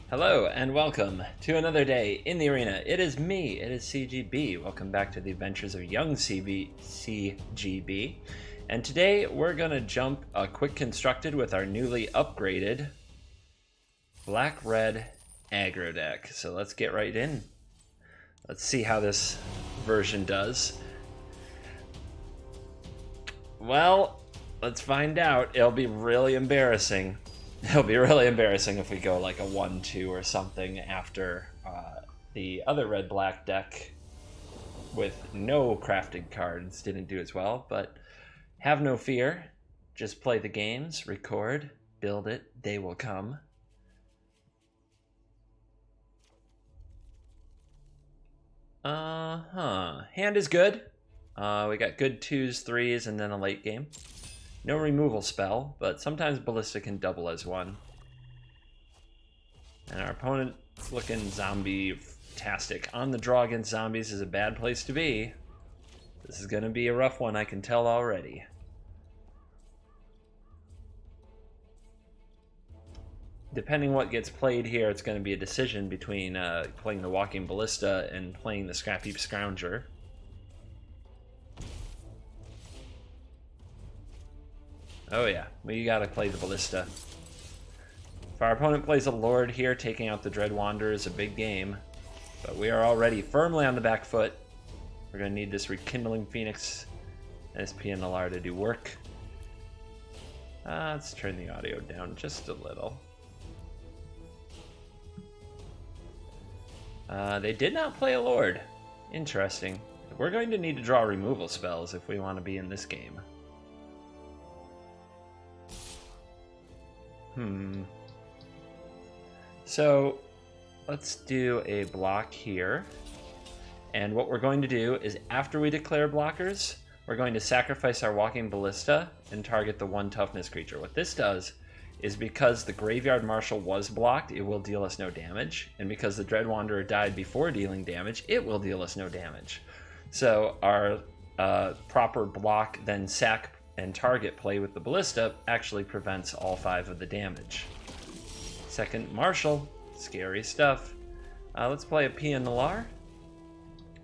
Hello and welcome to another day in the arena. It is me, it is CGB. Welcome back to the adventures of young CGB. And today we're gonna jump a quick constructed with our newly upgraded black-red aggro deck. So let's get right in. Let's see how this version does. Well, let's find out. It'll be really embarrassing. It'll be really embarrassing if we go like a 1-2 or something after the other red-black deck with no crafted cards didn't do as well, but have no fear. Just play the games, record, build it, they will come. Hand is good. We got good 2s, 3s, and then a late game. No removal spell, but sometimes Ballista can double as one. And our opponent looking zombie-tastic. On the draw against zombies is a bad place to be. This is going to be a rough one, I can tell already. Depending what gets played here, it's going to be a decision between playing the Walking Ballista and playing the Scrapheap Scrounger. Oh yeah, we gotta play the Ballista. If our opponent plays a Lord here, taking out the Dread Wanderer is a big game. But we are already firmly on the back foot. We're gonna need this Rekindling Phoenix and this Pia Nalaar to do work. Let's turn the audio down just a little. They did not play a Lord. Interesting. We're going to need to draw removal spells if we want to be in this game. So let's do a block here. And what we're going to do is after we declare blockers, we're going to sacrifice our Walking Ballista and target the 1 toughness creature. What this does is because the Graveyard Marshal was blocked, it will deal us no damage. And because the Dread Wanderer died before dealing damage, it will deal us no damage. So our proper block, then sack and target play with the Ballista actually prevents all 5 of the damage. Second Marshal, scary stuff. Let's play a Pia Nalaar.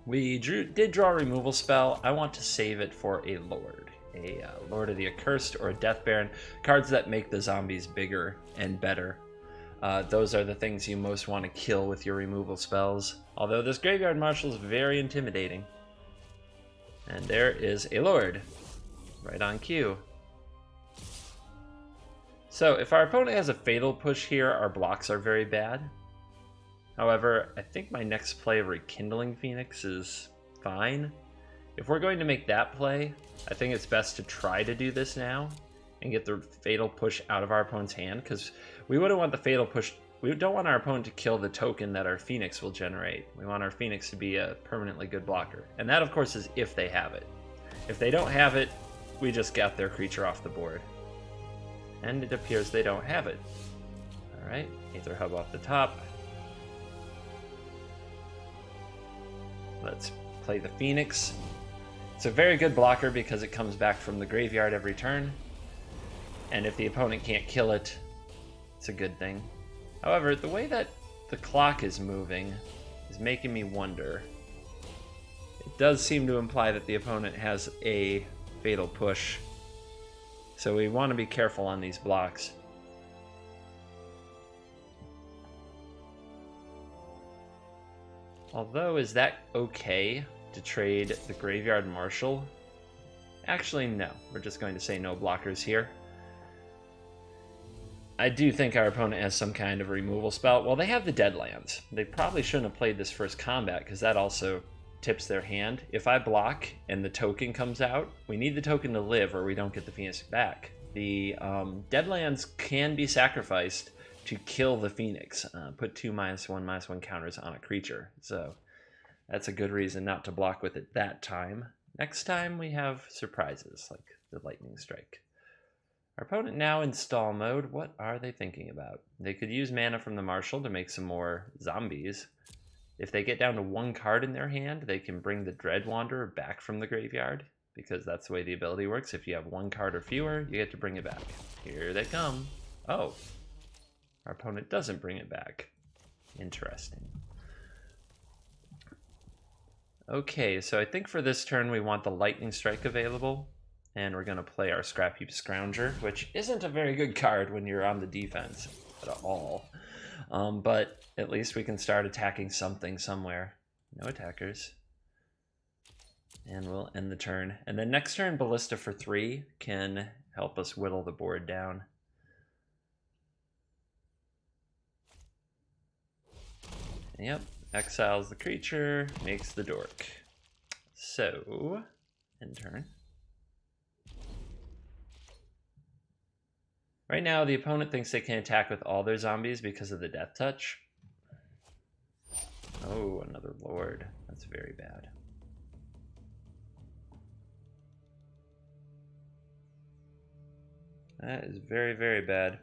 We did draw a removal spell. I want to save it for a Lord. A Lord of the Accursed or a Death Baron. Cards that make the zombies bigger and better. Those are the things you most want to kill with your removal spells. Although this Graveyard Marshal is very intimidating. And there is a Lord. Right on cue. So if our opponent has a Fatal Push here, our blocks are very bad. However, I think my next play of Rekindling Phoenix is fine. If we're going to make that play, I think it's best to try to do this now and get the Fatal Push out of our opponent's hand, because we wouldn't want the Fatal Push. We don't want our opponent to kill the token that our Phoenix will generate. We want our Phoenix to be a permanently good blocker. And that, of course, is if they have it. If they don't have it, we just got their creature off the board. And it appears they don't have it. Alright, Aether Hub off the top. Let's play the Phoenix. It's a very good blocker because it comes back from the graveyard every turn. And if the opponent can't kill it, it's a good thing. However, the way that the clock is moving is making me wonder. It does seem to imply that the opponent has a Fatal Push. So we want to be careful on these blocks. Although, is that okay to trade the Graveyard Marshal? Actually, no. We're just going to say no blockers here. I do think our opponent has some kind of removal spell. Well, they have the Deadlands. They probably shouldn't have played this first combat because that also tips their hand. If I block and the token comes out, we need the token to live or we don't get the Phoenix back. The Deadlands can be sacrificed to kill the Phoenix. Put 2 -1/-1 counters on a creature. So that's a good reason not to block with it that time. Next time we have surprises like the Lightning Strike. Our opponent now in stall mode. What are they thinking about? They could use mana from the Marshal to make some more zombies. If they get down to 1 card in their hand, they can bring the Dread Wanderer back from the graveyard, because that's the way the ability works. If you have 1 card or fewer, you get to bring it back. Here they come. Oh, our opponent doesn't bring it back. Interesting. Okay, so I think for this turn we want the Lightning Strike available, and we're going to play our Scrapheap Scrounger, which isn't a very good card when you're on the defense at all. But at least we can start attacking something somewhere. No attackers. And we'll end the turn. And then next turn, Ballista for 3 can help us whittle the board down. Yep, exiles the creature, makes the dork. So, end turn. Right now, the opponent thinks they can attack with all their zombies because of the Death Touch. Oh, another Lord. That's very bad. That is very, very bad.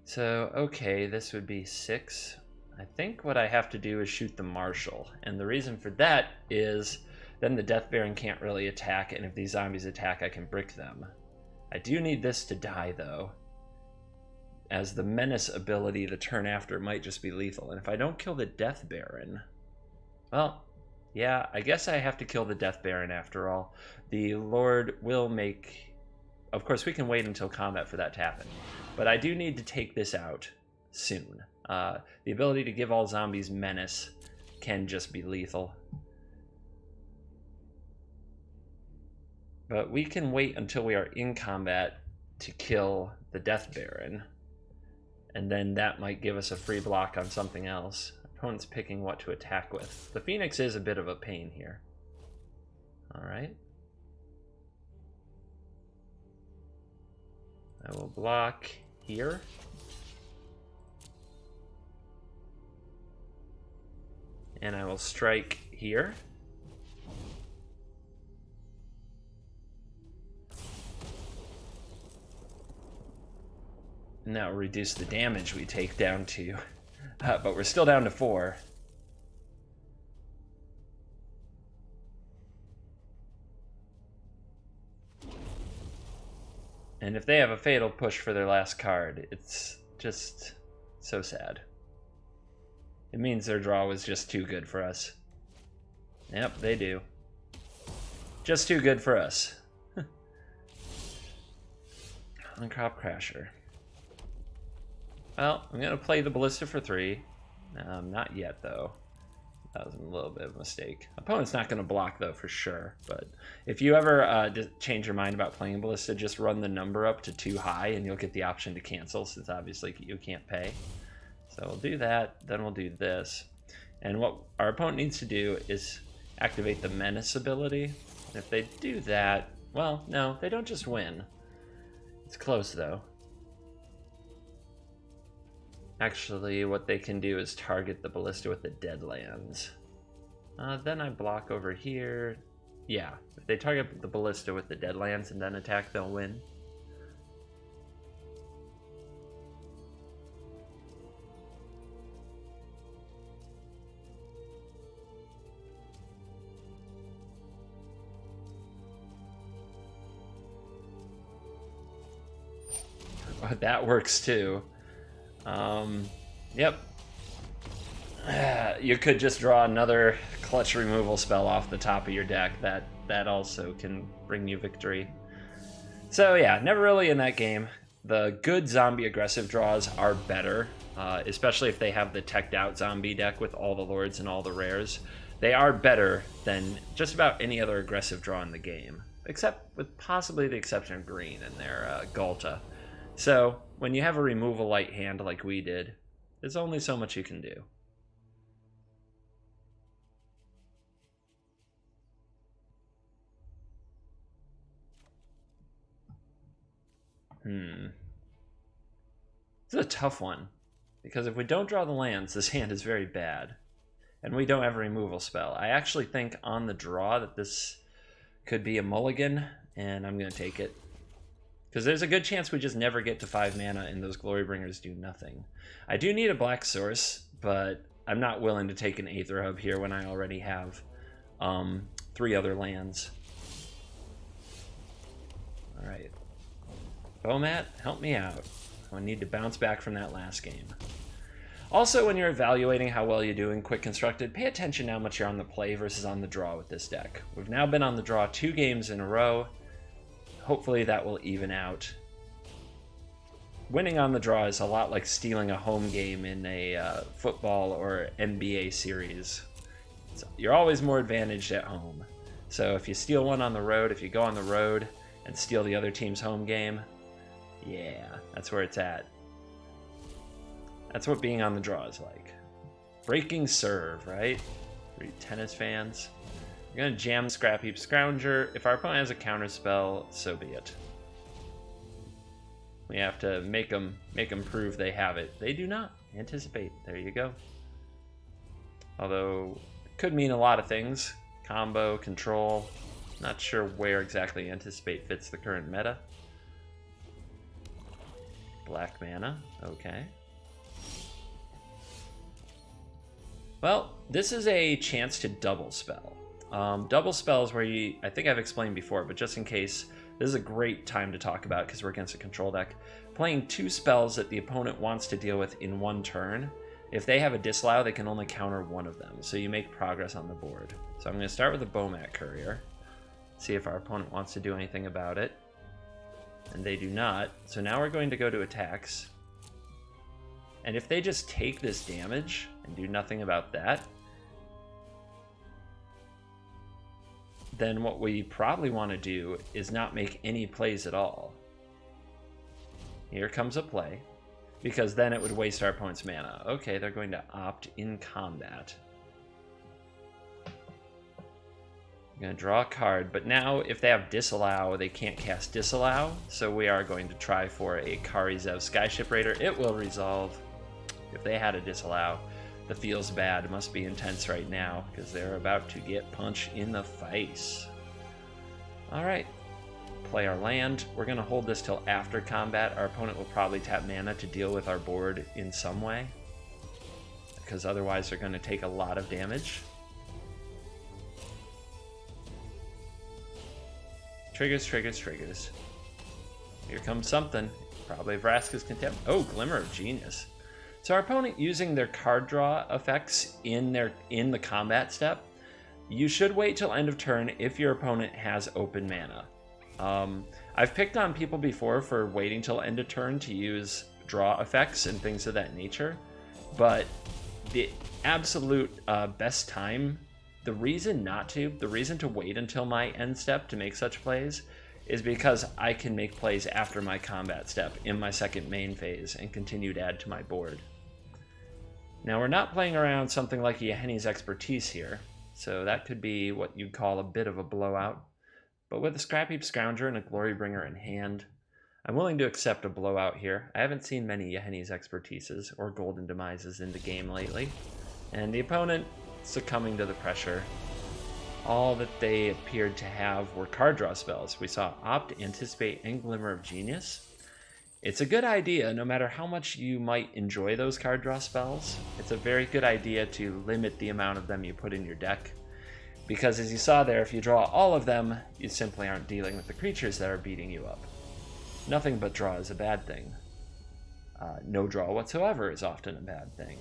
So, okay, this would be 6. I think what I have to do is shoot the Marshal. And the reason for that is then the Death Baron can't really attack, and if these zombies attack, I can brick them. I do need this to die, though, as the Menace ability the turn after might just be lethal. And if I don't kill the Death Baron, well, yeah, I guess I have to kill the Death Baron after all. The Lord will make... Of course, we can wait until combat for that to happen. But I do need to take this out soon. The ability to give all zombies Menace can just be lethal. But we can wait until we are in combat to kill the Death Baron. And then that might give us a free block on something else. Opponent's picking what to attack with. The Phoenix is a bit of a pain here. Alright. I will block here. And I will strike here. And that will reduce the damage we take down to, but we're still down to 4. And if they have a fatal push for their last card, it's just so sad. It means their draw was just too good for us. Yep, they do. Just too good for us. Ahn-Crop Crasher. Well, I'm going to play the Ballista for 3. Not yet, though. That was a little bit of a mistake. Opponent's not going to block, though, for sure. But if you ever change your mind about playing Ballista, just run the number up to 2 high, and you'll get the option to cancel, since obviously you can't pay. So we'll do that, then we'll do this. And what our opponent needs to do is activate the Menace ability. And if they do that, well, no, they don't just win. It's close, though. Actually, what they can do is target the Ballista with the Deadlands. Then I block over here. Yeah, if they target the Ballista with the Deadlands and then attack, they'll win. That works too. Yep. You could just draw another clutch removal spell off the top of your deck. That also can bring you victory. So yeah, never really in that game. The good zombie aggressive draws are better, especially if they have the teched out zombie deck with all the lords and all the rares. They are better than just about any other aggressive draw in the game, except with possibly the exception of green and their Galta. So when you have a removal light hand like we did, there's only so much you can do. This is a tough one, because if we don't draw the lands, this hand is very bad. And we don't have a removal spell. I actually think on the draw that this could be a mulligan, and I'm going to take it. Because there's a good chance we just never get to 5 mana and those Glorybringers do nothing. I do need a black source, but I'm not willing to take an Aether Hub here when I already have 3 other lands. Alright. Bomat, help me out. I need to bounce back from that last game. Also, when you're evaluating how well you do in Quick Constructed, pay attention to how much you're on the play versus on the draw with this deck. We've now been on the draw 2 games in a row. Hopefully that will even out. Winning on the draw is a lot like stealing a home game in a football or NBA series. So you're always more advantaged at home. So if you steal one on the road, if you go on the road and steal the other team's home game, yeah, that's where it's at. That's what being on the draw is like. Breaking serve, right? For you tennis fans. We're going to jam Scrapheap Scrounger. If our opponent has a counter spell, so be it. We have to make them prove they have it. They do not. Anticipate. There you go. Although, it could mean a lot of things. Combo, control. Not sure where exactly Anticipate fits the current meta. Black mana. Okay. Well, this is a chance to double spell. Double spells where you, I think I've explained before, but just in case, this is a great time to talk about because we're against a control deck. Playing 2 spells that the opponent wants to deal with in 1 turn. If they have a disallow, they can only counter 1 of them, so you make progress on the board. So I'm going to start with a Bomat Courier, see if our opponent wants to do anything about it. And they do not, so now we're going to go to attacks. And if they just take this damage and do nothing about that, then what we probably want to do is not make any plays at all. Here comes a play, because then it would waste our opponent's mana. Okay, they're going to opt in combat. I'm going to draw a card, but now if they have Disallow, they can't cast Disallow, so we are going to try for a Kari Skyship Raider. It will resolve. If they had a Disallow, the feels bad must be intense right now, because they're about to get punched in the face. Alright, play our land. We're going to hold this till after combat. Our opponent will probably tap mana to deal with our board in some way, because otherwise they're going to take a lot of damage. Triggers, triggers, triggers. Here comes something. Probably Vraska's Contempt. Oh, Glimmer of Genius. So our opponent using their card draw effects in the combat step, you should wait till end of turn if your opponent has open mana. I've picked on people before for waiting till end of turn to use draw effects and things of that nature, but the absolute best time, the reason to wait until my end step to make such plays is because I can make plays after my combat step in my second main phase and continue to add to my board. Now we're not playing around something like Yahenni's Expertise here, so that could be what you'd call a bit of a blowout. But with a Scrapheap Scrounger and a Glorybringer in hand, I'm willing to accept a blowout here. I haven't seen many Yahenni's Expertises or Golden Demises in the game lately, and the opponent succumbing to the pressure. All that they appeared to have were card draw spells. We saw Opt, Anticipate, and Glimmer of Genius. It's a good idea, no matter how much you might enjoy those card draw spells, it's a very good idea to limit the amount of them you put in your deck. Because as you saw there, if you draw all of them, you simply aren't dealing with the creatures that are beating you up. Nothing but draw is a bad thing. No draw whatsoever is often a bad thing.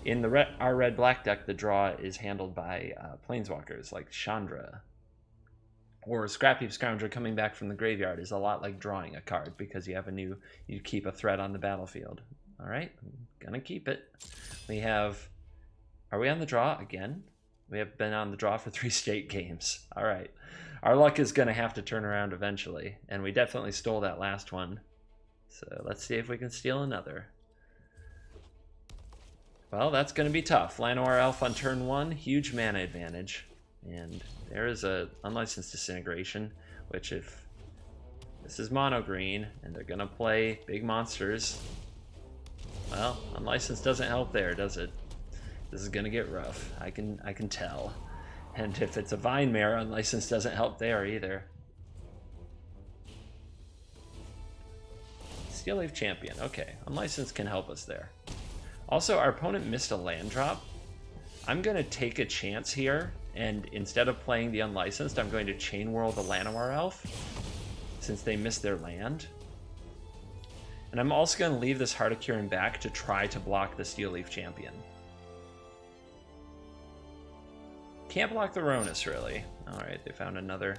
In our red-black deck, the draw is handled by planeswalkers like Chandra. Or Scrapheap Scrounger coming back from the graveyard is a lot like drawing a card, because you keep a threat on the battlefield. Alright, I'm gonna keep it. Are we on the draw again? We have been on the draw for 3 straight games. Alright, our luck is gonna have to turn around eventually, and we definitely stole that last one. So let's see if we can steal another. Well, that's going to be tough. Llanowar Elf on turn 1, huge mana advantage. And there is a Unlicensed Disintegration, which if this is mono green and they're going to play big monsters, well, Unlicensed doesn't help there, does it? This is going to get rough. I can tell. And if it's a Vine Mare, Unlicensed doesn't help there either. Steel Leaf Champion. Okay, Unlicensed can help us there. Also, our opponent missed a land drop. I'm going to take a chance here, and instead of playing the Unlicensed, I'm going to Chainwhirl the Llanowar Elf, since they missed their land. And I'm also going to leave this Heart of Kiran back to try to block the Steel Leaf Champion. Can't block the Ronus, really. Alright, they found another.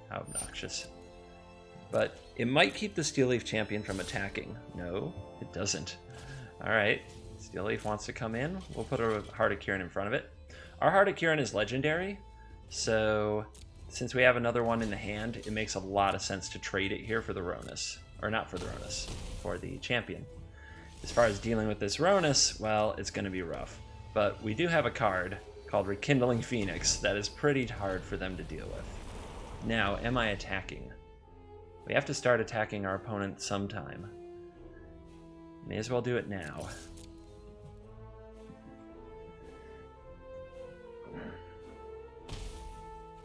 How obnoxious. But it might keep the Steel Leaf Champion from attacking. No, it doesn't. Alright, Steel Leaf wants to come in. We'll put a Heart of Kiran in front of it. Our Heart of Kiran is legendary, so since we have another one in the hand, it makes a lot of sense to trade it here for the Ronus. Or not for the Ronus, for the champion. As far as dealing with this Ronus, well, it's going to be rough. But we do have a card called Rekindling Phoenix that is pretty hard for them to deal with. Now, am I attacking? We have to start attacking our opponent sometime. May as well do it now.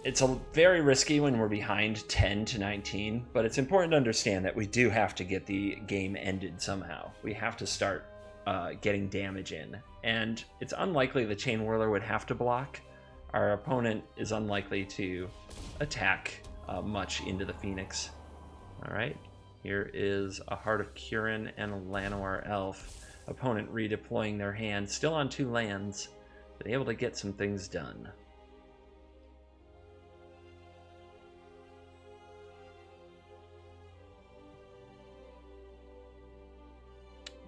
It's very risky when we're behind 10 to 19, but it's important to understand that we do have to get the game ended somehow. We have to start getting damage in, and it's unlikely the Chainwhirler would have to block. Our opponent is unlikely to attack much into the Phoenix. Alright, here is a Heart of Kiran and a Llanowar Elf. Opponent redeploying their hand, still on 2 lands, but able to get some things done.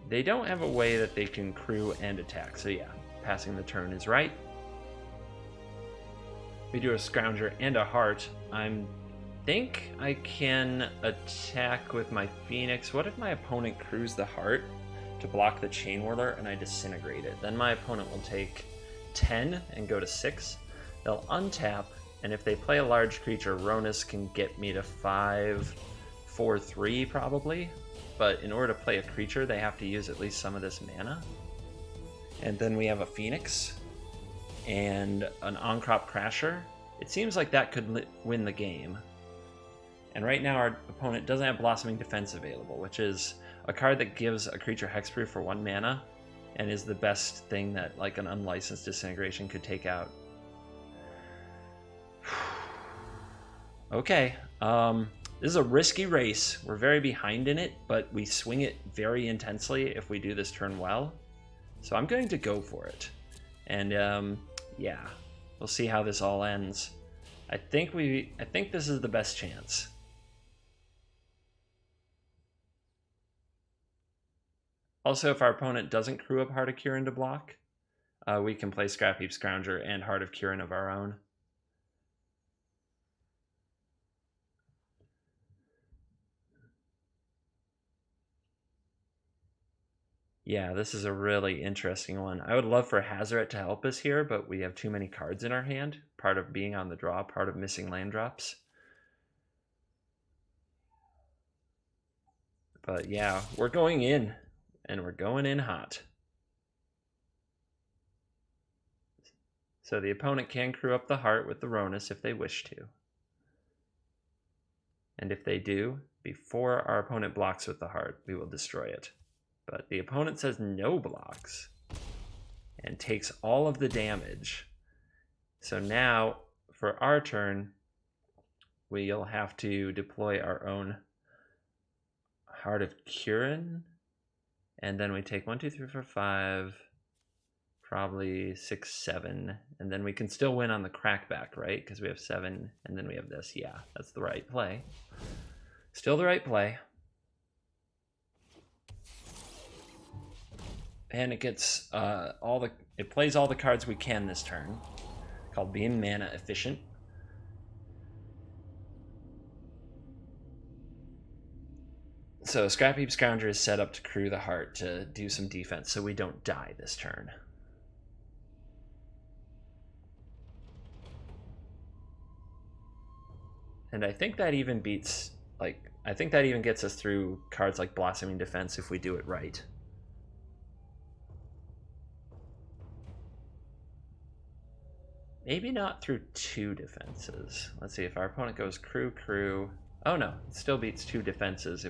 They don't have a way that they can crew and attack, so yeah, passing the turn is right. We do a Scrounger and a Heart. I think I can attack with my Phoenix. What if my opponent crews the Heart to block the Chainwhirler and I disintegrate it? Then my opponent will take 10 and go to 6. They'll untap, and if they play a large creature, Ronus can get me to 5, 4, 3 probably. But in order to play a creature, they have to use at least some of this mana. And then we have a Phoenix and an Ahn-Crop Crasher. It seems like that could win the game. And right now our opponent doesn't have Blossoming Defense available, which is a card that gives a creature hexproof for 1 mana and is the best thing that like an unlicensed Disintegration could take out. Okay, this is a risky race. We're very behind in it, but we swing it very intensely if we do this turn well. So I'm going to go for it. And yeah, we'll see how this all ends. I think this is the best chance. Also, if our opponent doesn't crew up Heart of Kiran to block, we can play Scrapheap Scrounger and Heart of Kiran of our own. Yeah, this is a really interesting one. I would love for Hazoret to help us here, but we have too many cards in our hand. Part of being on the draw, part of missing land drops. But yeah, we're going in, and we're going in hot. So the opponent can crew up the Heart with the Ronus if they wish to. And if they do, before our opponent blocks with the Heart, we will destroy it. But the opponent says no blocks and takes all of the damage. So now, for our turn, we'll have to deploy our own Heart of Kiran. And then we take 1, 2, 3, 4, 5, probably 6, 7. And then we can still win on the crackback, right? Because we have 7, and then we have this. Yeah, that's the right play. Still the right play. And it gets it plays all the cards we can this turn, called being mana efficient. So Scrapheap Scrounger is set up to crew the Heart to do some defense so we don't die this turn. And I think that even beats, I think that even gets us through cards like Blossoming Defense if we do it right. Maybe not through 2 defenses. Let's see, if our opponent goes crew. Oh no, it still beats 2 defenses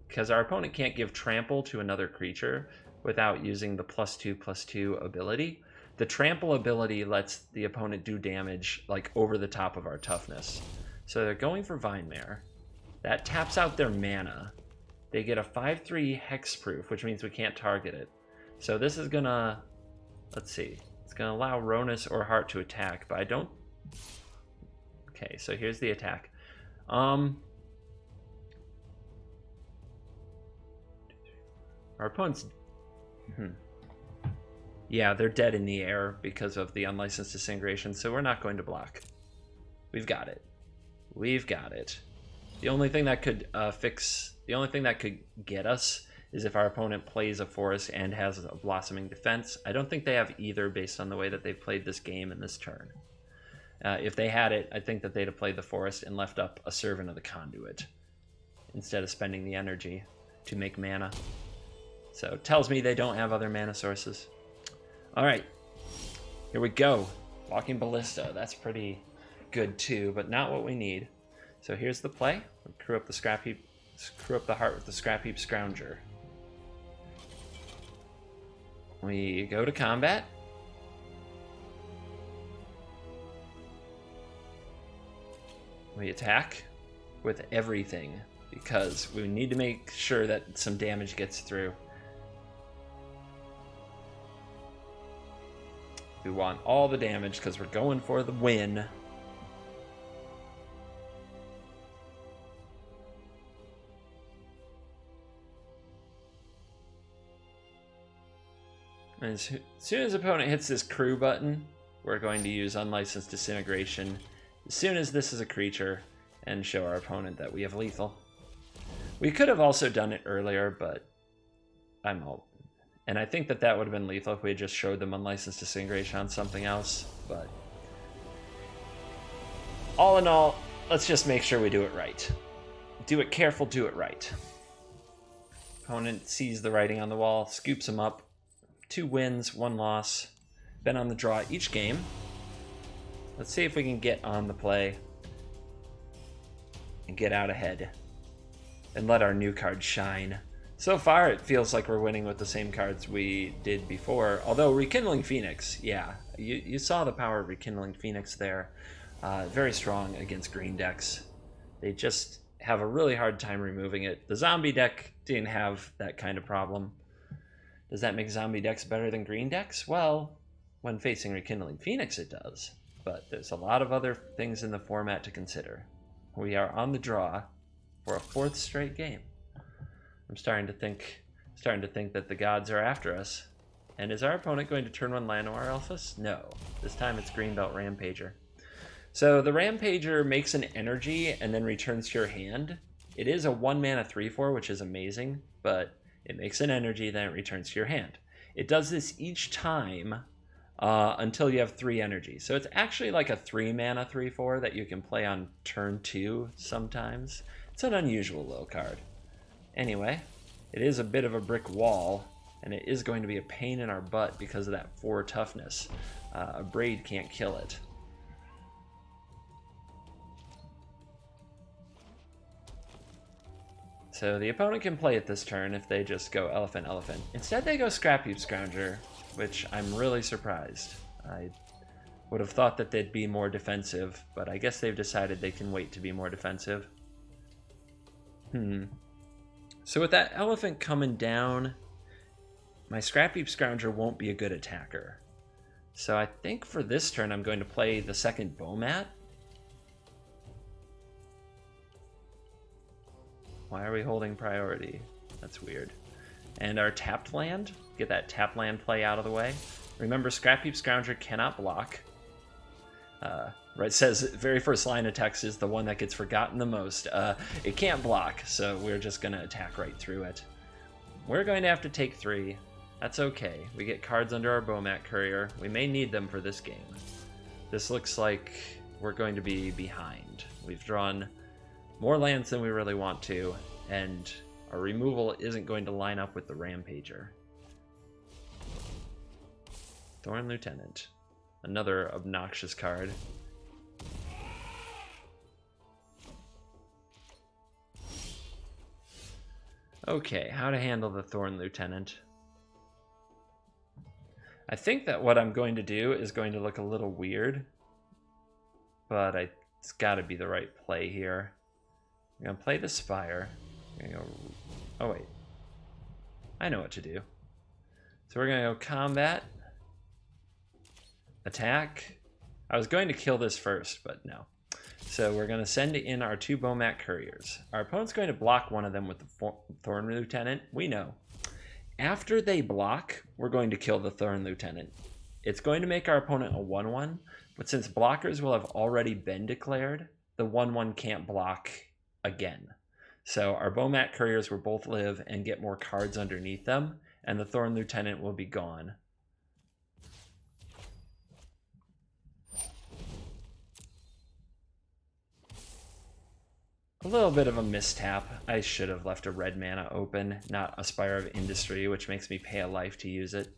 because our opponent can't give trample to another creature without using the +2/+2 ability. The trample ability lets the opponent do damage like over the top of our toughness. So they're going for Vine Mare. That taps out their mana. they get a 5/3 hexproof, which means we can't target it. So this is gonna, let's see, it's gonna allow Ronus or Heart to attack, but I don't. Okay, so here's the attack. Our opponent's, yeah, they're dead in the air because of the unlicensed disintegration, so we're not going to block. We've got it. We've got it. The only thing that could the only thing that could get us is if our opponent plays a forest and has a blossoming defense. I don't think they have either based on the way that they've played this game and this turn. If they had it, I think that they'd have played the forest and left up a Servant of the Conduit instead of spending the energy to make mana. So it tells me they don't have other mana sources. All right, here we go. Walking Ballista, that's pretty good too, but not what we need. So here's the play. We crew up the Scrapheap, crew up the Heart with the Scrapheap Scrounger. We go to combat. We attack with everything because we need to make sure that some damage gets through. We want all the damage because we're going for the win. And as soon as the opponent hits this crew button, we're going to use Unlicensed Disintegration as soon as this is a creature and show our opponent that we have lethal. We could have also done it earlier, but I'm all... And I think that that would have been lethal if we had just showed them Unlicensed Disintegration on something else, but... all in all, let's just make sure we do it right. Do it careful, do it right. Opponent sees the writing on the wall, scoops him up. 2 wins, 1 loss. Been on the draw each game. Let's see if we can get on the play and get out ahead and let our new card shine. So far, it feels like we're winning with the same cards we did before. Although Rekindling Phoenix, yeah, you saw the power of Rekindling Phoenix there. Very strong against green decks. They just have a really hard time removing it. The zombie deck didn't have that kind of problem. Does that make zombie decks better than green decks? Well, when facing Rekindling Phoenix, it does. But there's a lot of other things in the format to consider. We are on the draw for a 4th straight game. I'm starting to think that the gods are after us. And is our opponent going to turn 1 Llanowar Elphus? No. This time it's Greenbelt Rampager. So the Rampager makes an energy and then returns to your hand. It is a 1 mana 3/4, which is amazing, but it makes an energy, then it returns to your hand. It does this each time until you have 3 energy. So it's actually like a 3 mana 3/4 that you can play on turn 2 sometimes. It's an unusual little card. Anyway, it is a bit of a brick wall, and it is going to be a pain in our butt because of that 4 toughness. Abrade can't kill it. So the opponent can play it this turn if they just go Elephant, Elephant. Instead they go Scrapheap Scrounger, which I'm really surprised. I would have thought that they'd be more defensive, but I guess they've decided they can wait to be more defensive. So with that Elephant coming down, my Scrapheap Scrounger won't be a good attacker. So I think for this turn I'm going to play the second Bomat. Why are we holding priority? That's weird. And our tapped land, get that tapped land play out of the way. Remember, Scrapheap Scrounger cannot block. Right, it says very first line of text is the one that gets forgotten the most. It can't block, so we're just going to attack right through it. We're going to have to take 3. That's okay. We get cards under our Bomat Courier. We may need them for this game. This looks like we're going to be behind. We've drawn more lands than we really want to, and our removal isn't going to line up with the Rampager. Thorn Lieutenant. Another obnoxious card. Okay, how to handle the Thorn Lieutenant. I think that what I'm going to do is going to look a little weird, but it's got to be the right play here. I'm going to play the Spire. I'm going to go Oh, wait. I know what to do. So we're going to go combat. Attack. I was going to kill this first, but no. So we're going to send in our 2 Bomat Couriers. Our opponent's going to block one of them with the Thorn Lieutenant. We know. After they block, we're going to kill the Thorn Lieutenant. It's going to make our opponent a 1-1, but since blockers will have already been declared, the 1-1 can't block again. So our Bomat Couriers will both live and get more cards underneath them, and the Thorn Lieutenant will be gone. A little bit of a mistap. I should have left a red mana open, not a Spire of Industry, which makes me pay a life to use it.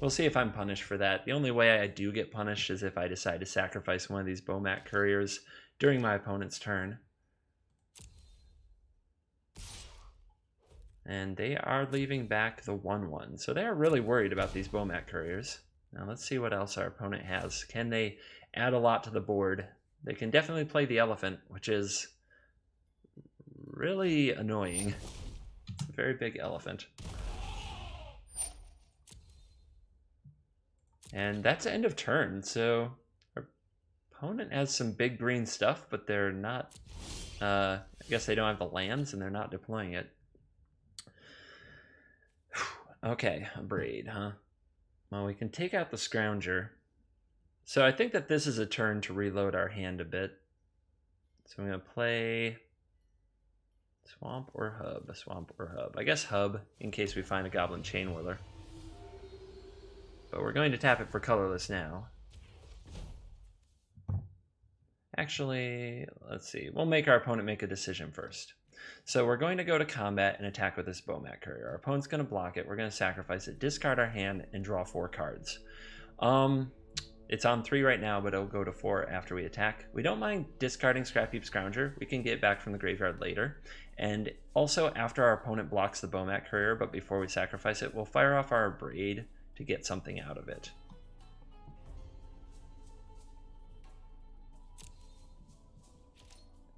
We'll see if I'm punished for that. The only way I do get punished is if I decide to sacrifice one of these Bomat Couriers during my opponent's turn. And they are leaving back the 1-1. So they are really worried about these Bomat Couriers. Now let's see what else our opponent has. Can they add a lot to the board? They can definitely play the elephant, which is really annoying. It's a very big elephant. And that's end of turn, so our opponent has some big green stuff, but they're not, I guess they don't have the lands and they're not deploying it. Okay, Abrade, huh? Well, we can take out the Scrounger. So I think that this is a turn to reload our hand a bit. So I'm going to play Swamp or Hub, Swamp or Hub. I guess Hub, in case we find a Goblin Chainwhirler. But we're going to tap it for colorless now. Actually, let's see. We'll make our opponent make a decision first. So we're going to go to combat and attack with this Bomat Courier. Our opponent's going to block it. We're going to sacrifice it, discard our hand, and draw 4 cards. It's on 3 right now, but it'll go to 4 after we attack. We don't mind discarding Scrapheap Scrounger. We can get it back from the graveyard later. And also, after our opponent blocks the Bomat Courier, but before we sacrifice it, we'll fire off our Abrade to get something out of it.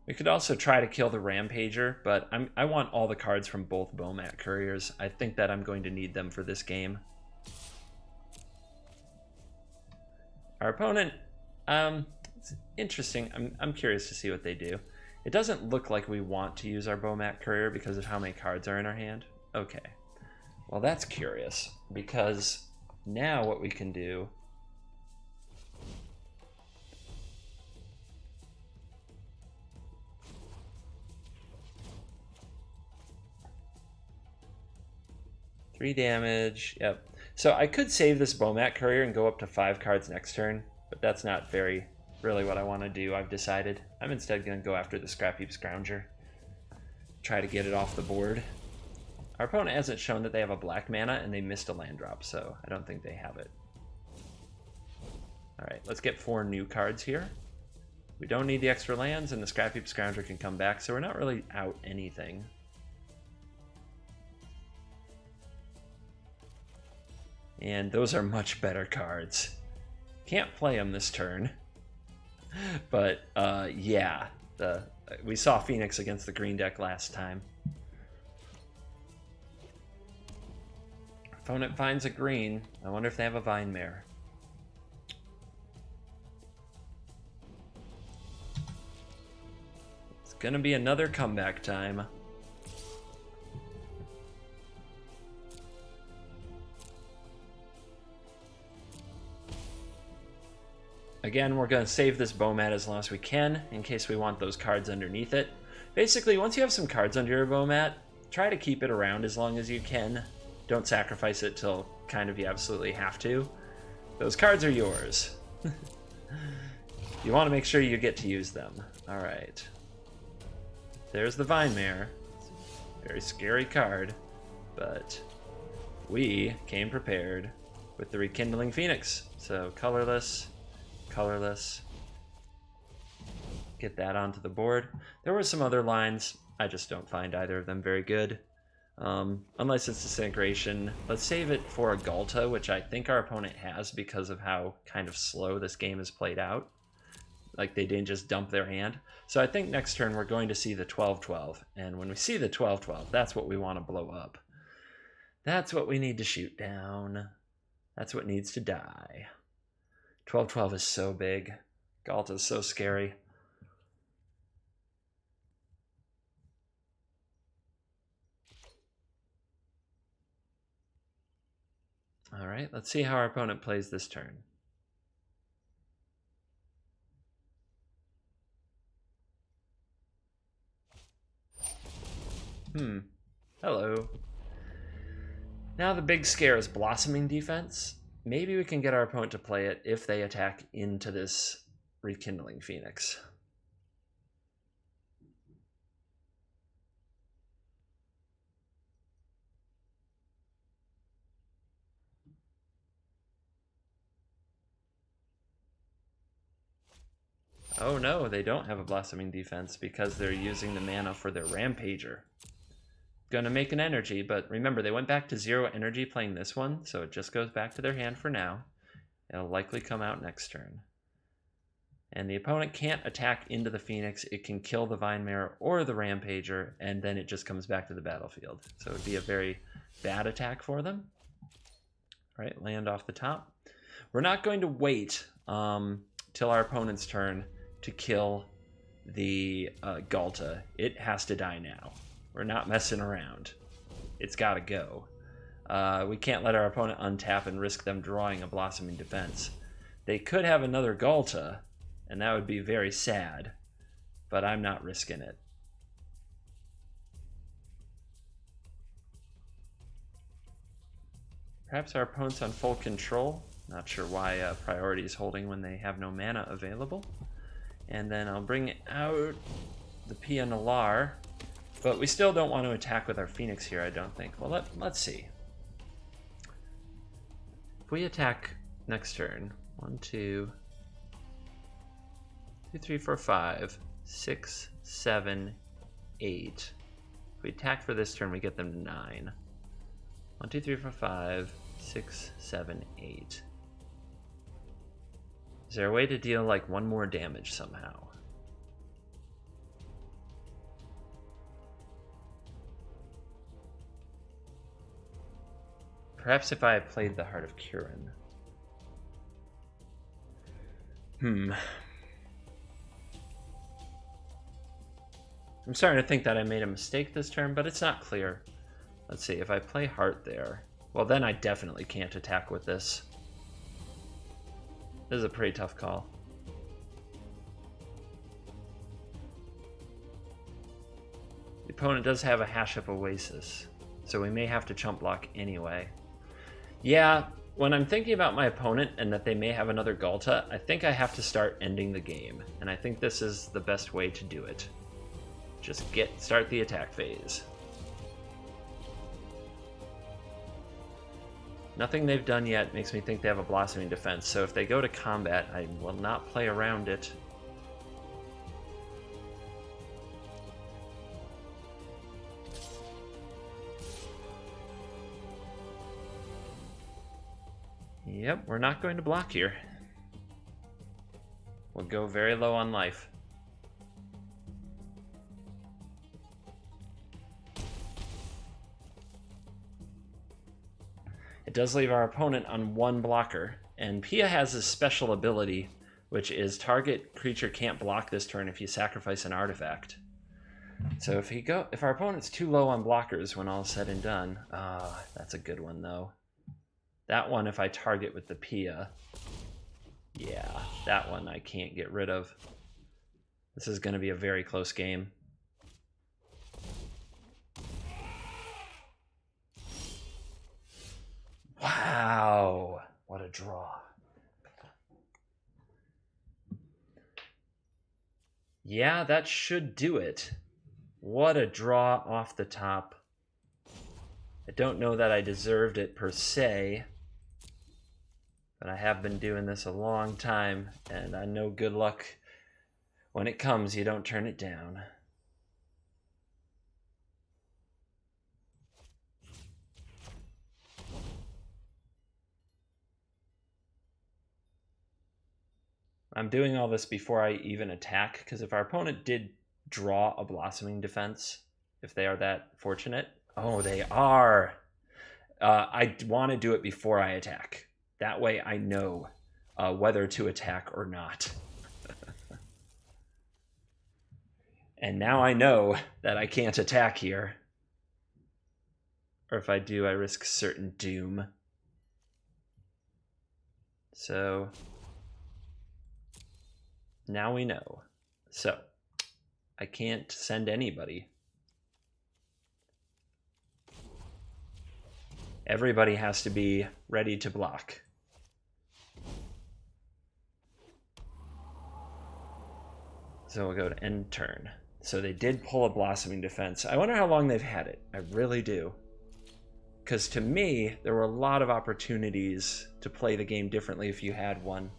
We could also try to kill the Rampager, but I want all the cards from both Bomat Couriers. I think that I'm going to need them for this game. Our opponent, it's interesting. I'm curious to see what they do. It doesn't look like we want to use our Bomat Courier because of how many cards are in our hand. Okay. Well, that's curious, because now what we can do Three damage, yep. So I could save this Bomat Courier and go up to 5 cards next turn, but that's not really what I want to do, I've decided. I'm instead going to go after the Scrapheap Scrounger. Try to get it off the board. Our opponent hasn't shown that they have a black mana, and they missed a land drop, so I don't think they have it. Alright, let's get 4 new cards here. We don't need the extra lands, and the Scrapheap Scrounger can come back, so we're not really out anything. And those are much better cards. Can't play them this turn. But, yeah. We saw Phoenix against the green deck last time. Opponent finds a green. I wonder if they have a Vine Mare. It's gonna be another comeback time. Again, we're going to save this Bomat as long as we can, in case we want those cards underneath it. Basically, once you have some cards under your Bomat, try to keep it around as long as you can. Don't sacrifice it till kind of you absolutely have to. Those cards are yours. You want to make sure you get to use them. Alright. There's the Vine Mare. Very scary card, but we came prepared with the Rekindling Phoenix. So colorless. Colorless. Get that onto the board. There were some other lines. I just don't find either of them very good. Unless it's Disintegration. Let's save it for a Galta, which I think our opponent has because of how kind of slow this game is played out. like they didn't just dump their hand. So I think next turn we're going to see the 12-12. And when we see the 12-12, that's what we want to blow up. That's what we need to shoot down. That's what needs to die. 12-12 is so big. Galt is so scary. All right, let's see how our opponent plays this turn. Hello. Now the big scare is Blossoming Defense. Maybe we can get our opponent to play it if they attack into this Rekindling Phoenix. Oh no, they don't have a Blossoming Defense because they're using the mana for their Rampager. Gonna make an energy, but remember they went back to 0 energy playing this one, so it just goes back to their hand for now. It'll likely come out next turn. And the opponent can't attack into the Phoenix. It can kill the Vinemare or the Rampager, and then it just comes back to the battlefield. So it would be a very bad attack for them. All right, land off the top. We're not going to wait till our opponent's turn to kill the Ghalta. It has to die now. We're not messing around. It's got to go. We can't let our opponent untap and risk them drawing a Blossoming Defense. They could have another Ghalta, and that would be very sad, but I'm not risking it. Perhaps our opponent's on full control. Not sure why priority is holding when they have no mana available. And then I'll bring out the Pia Nalaar. But we still don't want to attack with our Phoenix here, I don't think. Well, let's see. If we attack next turn, 1, 2, 3, 4, 5, 6, 7, 8. If we attack for this turn, we get them to 9. 1, 2, 3, 4, 5, 6, 7, 8. Is there a way to deal like 1 more damage somehow? Perhaps if I had played the Heart of Kiran. I'm starting to think that I made a mistake this turn, but it's not clear. Let's see, if I play Heart there, well then I definitely can't attack with this. This is a pretty tough call. The opponent does have a Hash-Up Oasis, so we may have to chump block anyway. Yeah, when I'm thinking about my opponent and that they may have another Ghalta, I think I have to start ending the game, and I think this is the best way to do it. Just start the attack phase. Nothing they've done yet makes me think they have a Blossoming Defense, so if they go to combat, I will not play around it. Yep, we're not going to block here. We'll go very low on life. It does leave our opponent on 1 blocker, and Pia has a special ability, which is target creature can't block this turn if you sacrifice an artifact. So if our opponent's too low on blockers when all is said and done, that's a good one though. That one, if I target with the Pia, yeah, that one I can't get rid of. This is going to be a very close game. Wow, what a draw. Yeah, that should do it. What a draw off the top. I don't know that I deserved it per se, but I have been doing this a long time, and I know good luck. When it comes, you don't turn it down. I'm doing all this before I even attack, because if our opponent did draw a Blossoming Defense, if they are that fortunate... Oh, they are! I want to do it before I attack. That way I know whether to attack or not. And now I know that I can't attack here. Or if I do, I risk certain doom. So now we know. So I can't send anybody. Everybody has to be ready to block. So we'll go to end turn. So they did pull a Blossoming Defense. I wonder how long they've had it. I really do. Because to me, there were a lot of opportunities to play the game differently if you had one.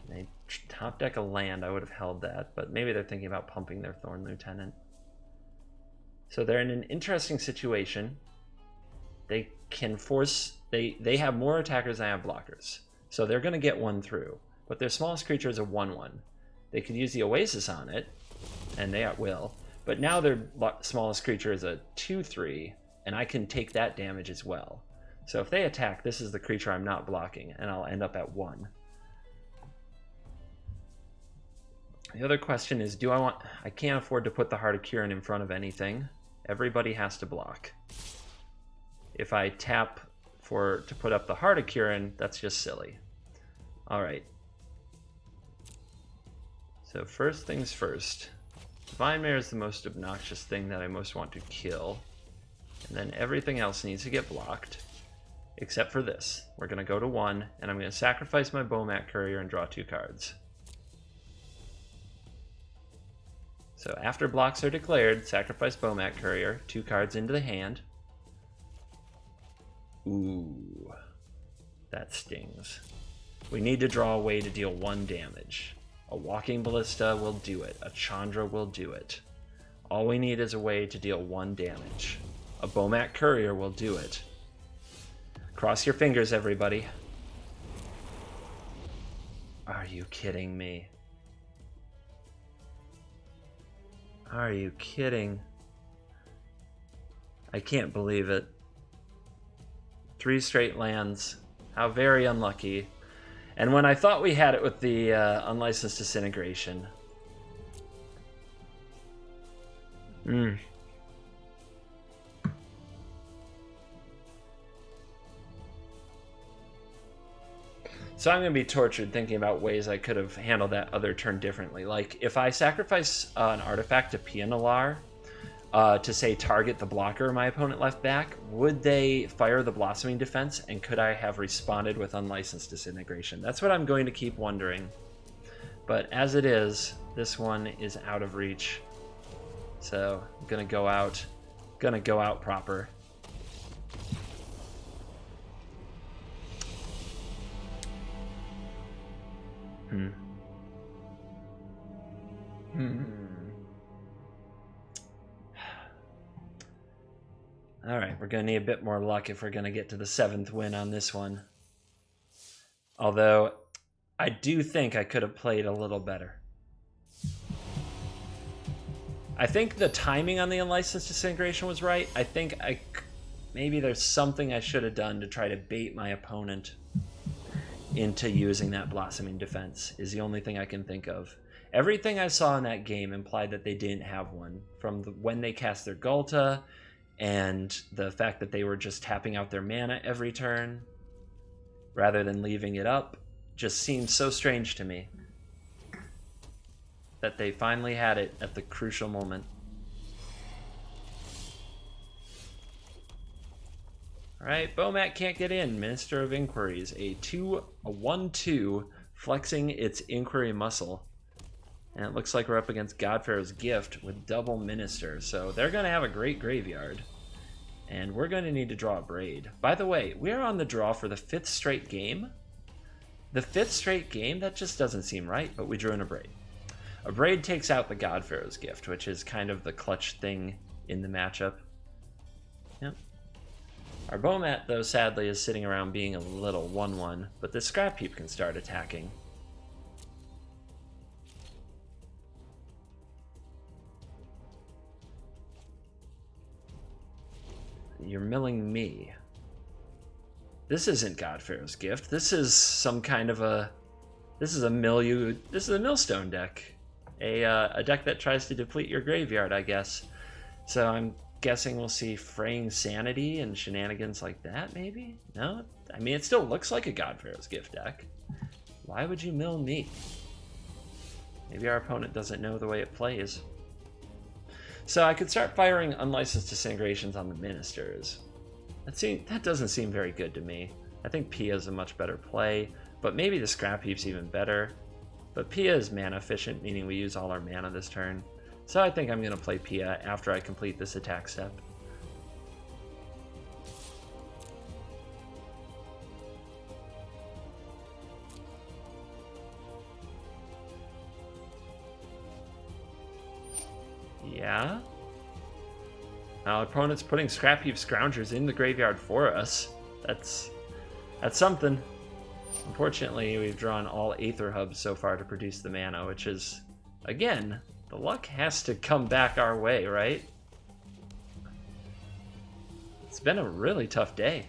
They top deck a land, I would have held that. But maybe they're thinking about pumping their Thorn Lieutenant. So they're in an interesting situation. They can force... They have more attackers than I have blockers. So they're going to get one through. But their smallest creature is a 1/1. They could use the Oasis on it, and they will. But now their smallest creature is a 2/3, and I can take that damage as well. So if they attack, this is the creature I'm not blocking, and I'll end up at 1. The other question is, do I want... I can't afford to put the Heart of Kiran in front of anything. Everybody has to block. If I tap to put up the Heart of Kiran, that's just silly. All right. So first things first, Divine Mare is the most obnoxious thing that I most want to kill. And then everything else needs to get blocked, except for this. We're going to go to 1, and I'm going to sacrifice my Bomat Courier and draw 2 cards. So after blocks are declared, sacrifice Bomat Courier, 2 cards into the hand. Ooh, that stings. We need to draw a way to deal 1 damage. A Walking Ballista will do it. A Chandra will do it. All we need is a way to deal 1 damage. A Bomat Courier will do it. Cross your fingers, everybody. Are you kidding me? Are you kidding? I can't believe it. 3 straight lands. How very unlucky. And when I thought we had it with the Unlicensed Disintegration. So I'm going to be tortured thinking about ways I could have handled that other turn differently. Like, if I sacrifice an artifact to Pia Nalaar, to say target the blocker my opponent left back, would they fire the Blossoming Defense, and could I have responded with Unlicensed Disintegration? That's what I'm going to keep wondering. But as it is, this one is out of reach. So I'm gonna go out proper. All right, we're going to need a bit more luck if we're going to get to the 7th win on this one. Although, I do think I could have played a little better. I think the timing on the Unlicensed Disintegration was right. I think maybe there's something I should have done to try to bait my opponent into using that Blossoming Defense, is the only thing I can think of. Everything I saw in that game implied that they didn't have one. From when they cast their Gulta, and the fact that they were just tapping out their mana every turn rather than leaving it up just seems so strange to me. That they finally had it at the crucial moment. Alright, Bomat can't get in. Minister of Inquiries. A 1/2 flexing its inquiry muscle. And it looks like we're up against Godpharaoh's Gift with double Minister. So they're going to have a great graveyard. And we're going to need to draw a Abrade. By the way, we are on the draw for the 5th straight game. The 5th straight game? That just doesn't seem right, but we drew an Abrade. Abrade takes out the Godpharaoh's Gift, which is kind of the clutch thing in the matchup. Yep. Our Bomat, though, sadly, is sitting around being a little 1/1, but the Scrapheap can start attacking. you're milling me. This isn't Godpharaoh's Gift. This is some kind of a... This is a millstone deck. A deck that tries to deplete your graveyard, I guess. So I'm guessing we'll see Fraying Sanity and shenanigans like that, maybe? No? I mean, it still looks like a Godpharaoh's Gift deck. Why would you mill me? Maybe our opponent doesn't know the way it plays. So I could start firing unlicensed disintegrations on the ministers. That doesn't seem very good to me. I think Pia is a much better play, but maybe the Scrap Heap's even better. But Pia is mana efficient, meaning we use all our mana this turn. So I think I'm going to play Pia after I complete this attack step. Yeah. Our opponent's putting Scrapheap Scroungers in the graveyard for us. That's something. Unfortunately, we've drawn all Aether Hubs so far to produce the mana, which is, again, the luck has to come back our way, right? It's been a really tough day.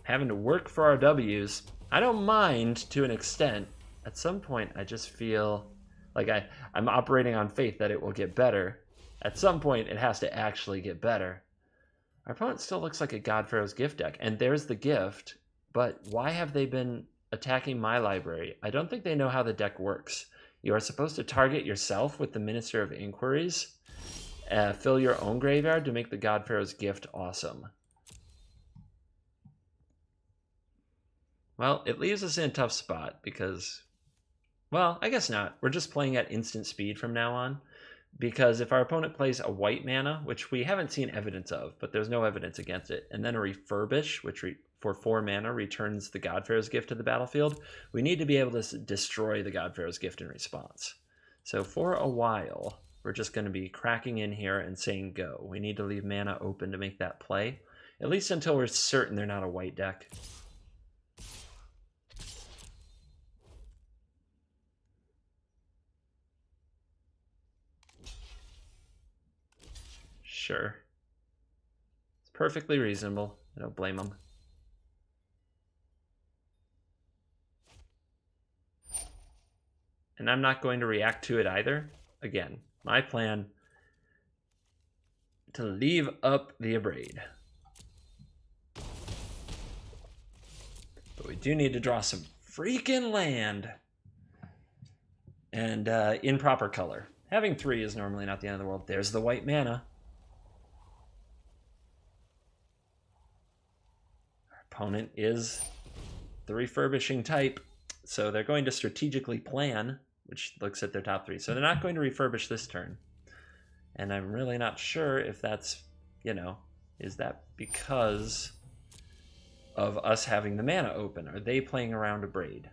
Having to work for our W's. I don't mind to an extent. At some point, I just feel like I'm operating on faith that it will get better. At some point, it has to actually get better. Our opponent still looks like a Godpharaoh's Gift deck, and there's the gift, but why have they been attacking my library? I don't think they know how the deck works. You are supposed to target yourself with the Minister of Inquiries, fill your own graveyard to make the Godpharaoh's Gift awesome. Well, it leaves us in a tough spot because, well, I guess not. We're just playing at instant speed from now on. Because if our opponent plays a white mana, which we haven't seen evidence of, but there's no evidence against it, and then a Refurbish, which for 4 mana returns the Godpharaoh's Gift to the battlefield, we need to be able to destroy the Godpharaoh's Gift in response. So for a while, we're just going to be cracking in here and saying go. We need to leave mana open to make that play, at least until we're certain they're not a white deck. Sure. It's perfectly reasonable. I don't blame them. And I'm not going to react to it either. Again, my plan to leave up the Abrade. But we do need to draw some freaking land. And in proper color. Having 3 is normally not the end of the world. There's the white mana. Opponent is the refurbishing type, so they're going to strategically plan, which looks at their top 3. So they're not going to refurbish this turn. And I'm really not sure if that's, is that because of us having the mana open? Are they playing around Abrade?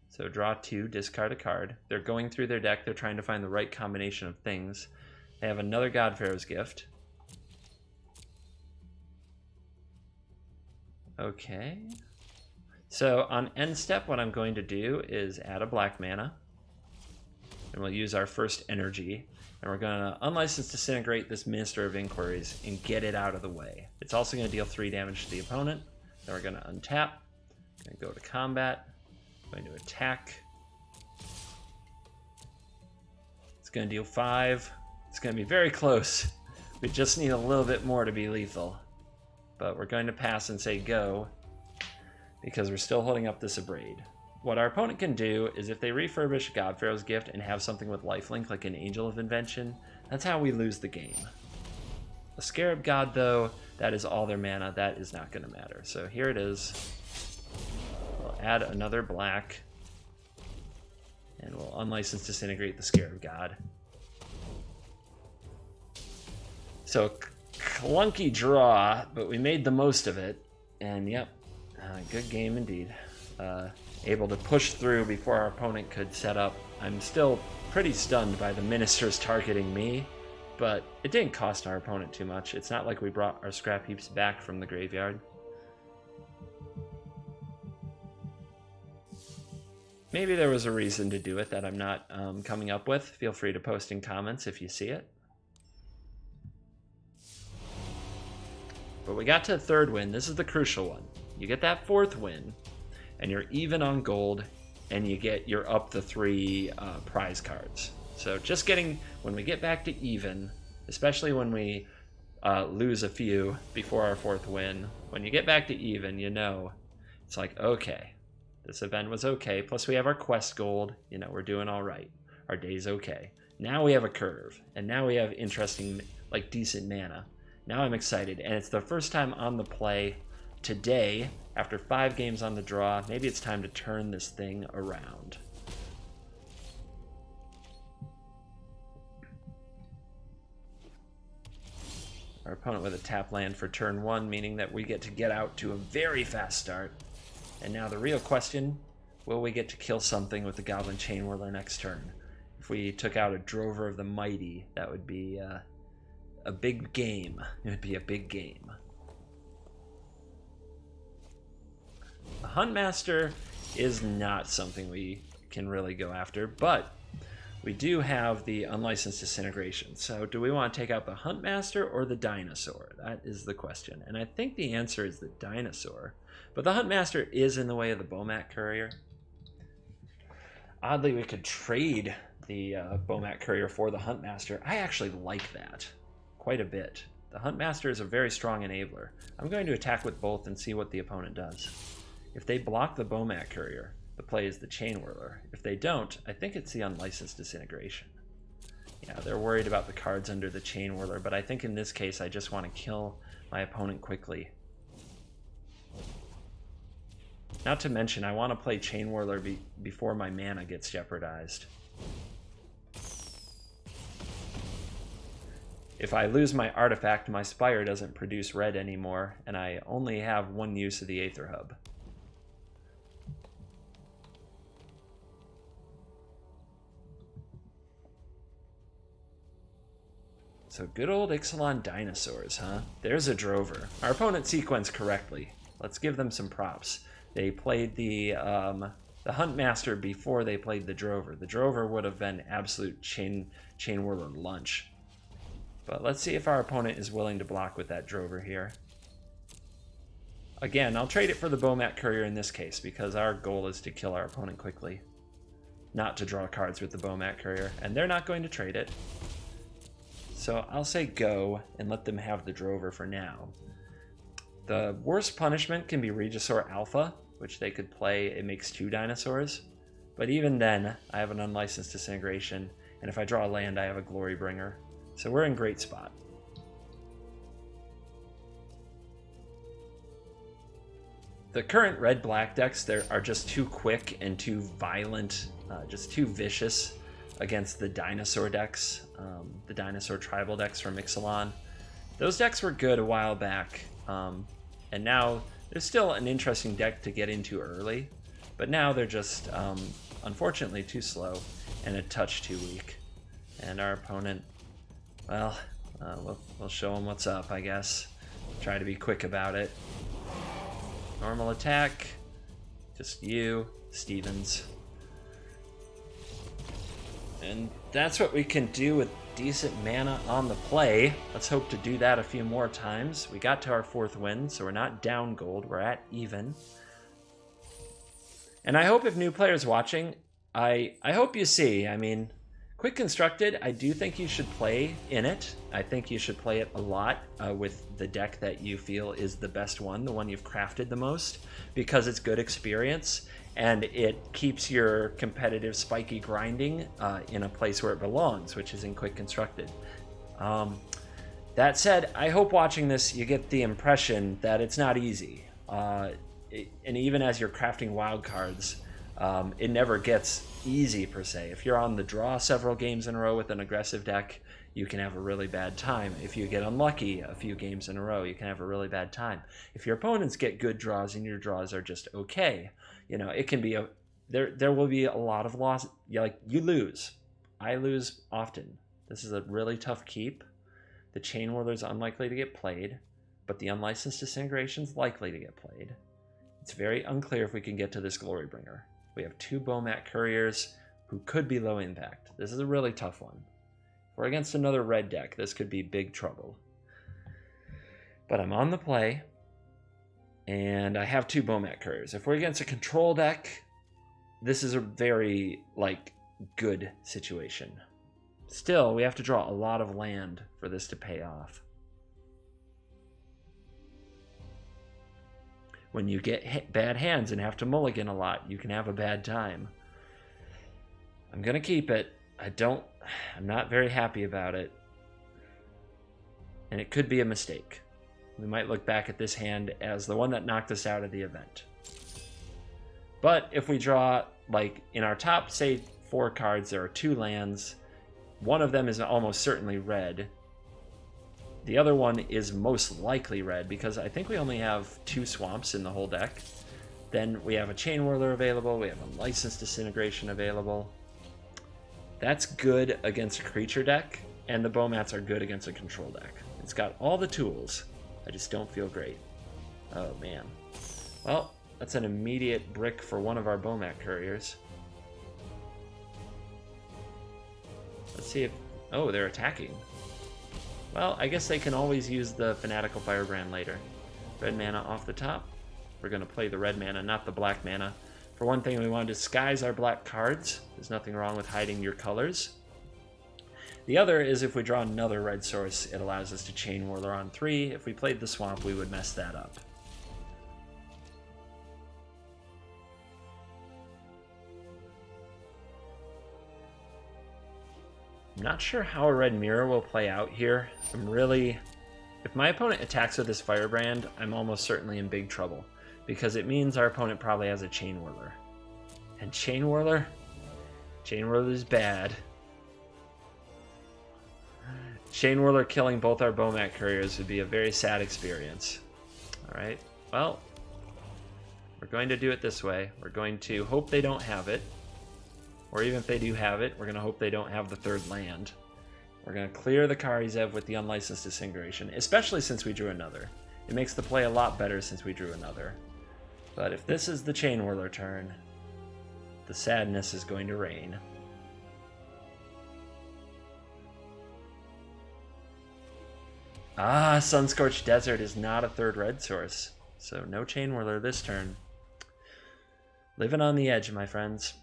So draw 2, discard a card. They're going through their deck. They're trying to find the right combination of things. They have another Godpharaoh's Gift. Okay. So on end step, what I'm going to do is add a black mana. And we'll use our first energy. And we're going to unlicense disintegrate this Minister of Inquiries and get it out of the way. It's also going to deal 3 damage to the opponent. Then we're going to untap. Going to go to combat. Going to attack. It's going to deal 5. It's going to be very close. We just need a little bit more to be lethal. But we're going to pass and say go, because we're still holding up this Abrade. What our opponent can do is if they refurbish Godpharaoh's Gift and have something with lifelink, like an Angel of Invention, that's how we lose the game. A Scarab God, though, that is all their mana. That is not going to matter. So here it is. We'll add another black. And we'll unlicense disintegrate the Scarab God. So clunky draw, but we made the most of it. And yep, good game indeed. Able to push through before our opponent could set up. I'm still pretty stunned by the ministers targeting me, but it didn't cost our opponent too much. It's not like we brought our scrap heaps back from the graveyard. Maybe there was a reason to do it that I'm not coming up with. Feel free to post in comments if you see it. But we got to the third win. This is the crucial one. You get that fourth win, and you're even on gold, and you're up the 3 prize cards. So just when we get back to even, especially when we lose a few before our fourth win, when you get back to even, it's like, okay, this event was okay. Plus we have our quest gold. We're doing all right. Our day's okay. Now we have a curve, and now we have interesting, decent mana. Now I'm excited, and it's the first time on the play today, after 5 games on the draw. Maybe it's time to turn this thing around. Our opponent with a tap land for turn 1, meaning that we get to get out to a very fast start. And now the real question, will we get to kill something with the Goblin Chainwhirler next turn? If we took out a Drover of the Mighty, that would be a big game. It would be a big game. The Huntmaster is not something we can really go after, but we do have the Unlicensed Disintegration. So do we want to take out the Huntmaster or the Dinosaur? That is the question. And I think the answer is the Dinosaur. But the Huntmaster is in the way of the Bomat Courier. Oddly, we could trade the Bomat Courier for the Huntmaster. I actually like that quite a bit. The Huntmaster is a very strong enabler. I'm going to attack with both and see what the opponent does. If they block the Bomat Courier, the play is the Chainwhirler. If they don't, I think it's the Unlicensed Disintegration. Yeah, they're worried about the cards under the Chainwhirler, but I think in this case I just want to kill my opponent quickly. Not to mention, I want to play Chainwhirler before my mana gets jeopardized. If I lose my artifact, my Spire doesn't produce red anymore, and I only have 1 use of the Aether Hub. So good old Ixalan Dinosaurs, huh? There's a Drover. Our opponent sequenced correctly. Let's give them some props. They played the Huntmaster before they played the Drover. The Drover would have been absolute Chainwhirler lunch. But let's see if our opponent is willing to block with that Drover here. Again, I'll trade it for the Bomat Courier in this case, because our goal is to kill our opponent quickly. Not to draw cards with the Bomat Courier, and they're not going to trade it. So I'll say go and let them have the Drover for now. The worst punishment can be Regisaur Alpha, which they could play. It makes 2 dinosaurs. But even then, I have an Unlicensed Disintegration, and if I draw a land, I have a Glorybringer. So we're in great spot. The current red-black decks are just too quick and too violent, just too vicious against the dinosaur decks, the dinosaur tribal decks from Ixalan. Those decks were good a while back, and now there's still an interesting deck to get into early, but now they're just unfortunately too slow and a touch too weak. And our opponent, well, we'll show him what's up, I guess. Try to be quick about it. Normal attack, just you, Stevens. And that's what we can do with decent mana on the play. Let's hope to do that a few more times. We got to our 4th win, so we're not down gold, we're at even. And I hope if new players watching, I hope you see, I mean, Quick Constructed, I do think you should play in it. I think you should play it a lot with the deck that you feel is the best one, the one you've crafted the most, because it's good experience and it keeps your competitive spiky grinding in a place where it belongs, which is in Quick Constructed. That said, I hope watching this you get the impression that it's not easy. And even as you're crafting wild cards, it never gets easy per se. If you're on the draw several games in a row with an aggressive deck, you can have a really bad time. If you get unlucky a few games in a row, you can have a really bad time. If your opponents get good draws and your draws are just okay, it can be there will be a lot of loss. You lose. I lose often. This is a really tough keep. The Chainwhirler is unlikely to get played, but the Unlicensed Disintegration is likely to get played. It's very unclear if we can get to this Glorybringer. We have 2 Bomat Couriers who could be low impact. This is a really tough one. If we're against another red deck, this could be big trouble. But I'm on the play, and I have 2 Bomat Couriers. If we're against a control deck, this is a very, like, good situation. Still, we have to draw a lot of land for this to pay off. When you get bad hands and have to mulligan a lot, you can have a bad time. I'm gonna keep it. I'm not very happy about it. And it could be a mistake. We might look back at this hand as the one that knocked us out of the event. But if we draw, like, in our top, say, 4 cards, there are 2 lands. One of them is almost certainly red. The other one is most likely red because I think we only have 2 swamps in the whole deck. Then we have a Chainwhirler available. We have a Licensed Disintegration available. That's good against a creature deck, and the Bomats are good against a control deck. It's got all the tools. I just don't feel great. Oh, man. Well, that's an immediate brick for one of our Bomat Couriers. Let's see if... Oh, they're attacking. Well, I guess they can always use the Fanatical Firebrand later. Red mana off the top. We're going to play the red mana, not the black mana. For one thing, we want to disguise our black cards. There's nothing wrong with hiding your colors. The other is if we draw another red source, it allows us to Chainwhirler on 3. If we played the swamp, we would mess that up. I'm not sure how a red mirror will play out here. If my opponent attacks with this Firebrand, I'm almost certainly in big trouble, because it means our opponent probably has a Chainwhirler. And Chainwhirler is bad. Chainwhirler killing both our Bomat Couriers would be a very sad experience. Alright, well, we're going to do it this way. We're going to hope they don't have it. Or even if they do have it, we're going to hope they don't have the 3rd land. We're going to clear the Kari Zev with the Unlicensed Disintegration, especially since we drew another. It makes the play a lot better since we drew another. But if this is the Chainwhirler turn, the sadness is going to reign. Ah, Sunscorched Desert is not a 3rd red source, so no Chainwhirler this turn. Living on the edge, my friends.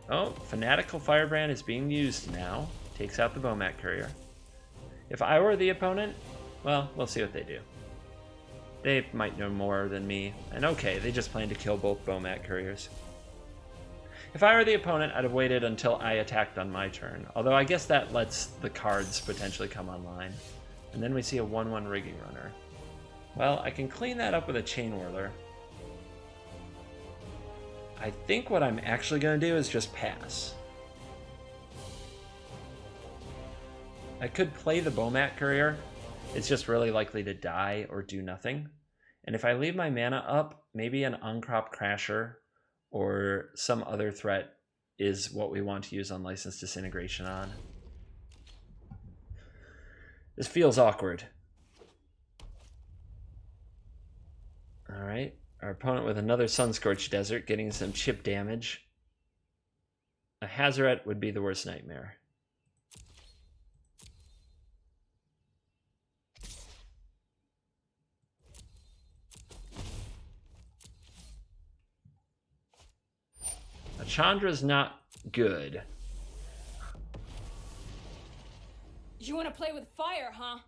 Oh, Fanatical Firebrand is being used now. Takes out the Bomat Courier. If I were the opponent, well, we'll see what they do. They might know more than me. And okay, they just plan to kill both Bomat Couriers. If I were the opponent, I'd have waited until I attacked on my turn. Although I guess that lets the cards potentially come online. And then we see a 1/1 Rigging Runner. Well, I can clean that up with a Chainwhirler. I think what I'm actually going to do is just pass. I could play the Bomat Courier. It's just really likely to die or do nothing. And if I leave my mana up, maybe an Ahn-Crop Crasher or some other threat is what we want to use Unlicensed Disintegration on. This feels awkward. Alright. Our opponent with another Sunscorched Desert, getting some chip damage. A Hazoret would be the worst nightmare. A Chandra's not good. You want to play with fire, huh?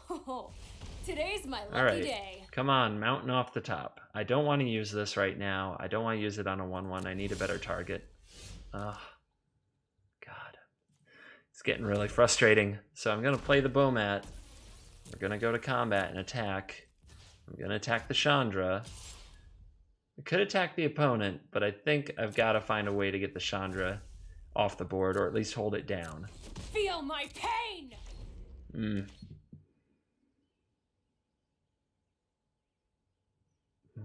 Oh, today's my lucky day. Come on, mountain off the top. I don't want to use this right now. I don't want to use it on a 1/1. I need a better target. Ugh. God. It's getting really frustrating. So I'm going to play the Bomat. We're going to go to combat and attack. I'm going to attack the Chandra. I could attack the opponent, but I think I've got to find a way to get the Chandra off the board, or at least hold it down. Feel my pain!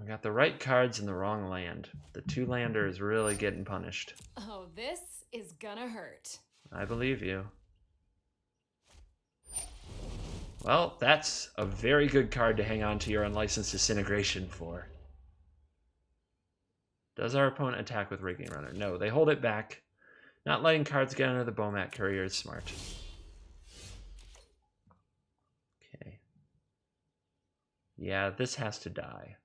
We got the right cards in the wrong land. The 2-lander is really getting punished. Oh, this is gonna hurt. I believe you. Well, that's a very good card to hang on to your Unlicensed Disintegration for. Does our opponent attack with Raking Runner? No, they hold it back. Not letting cards get under the Bomat Courier is smart. Okay. Yeah, this has to die.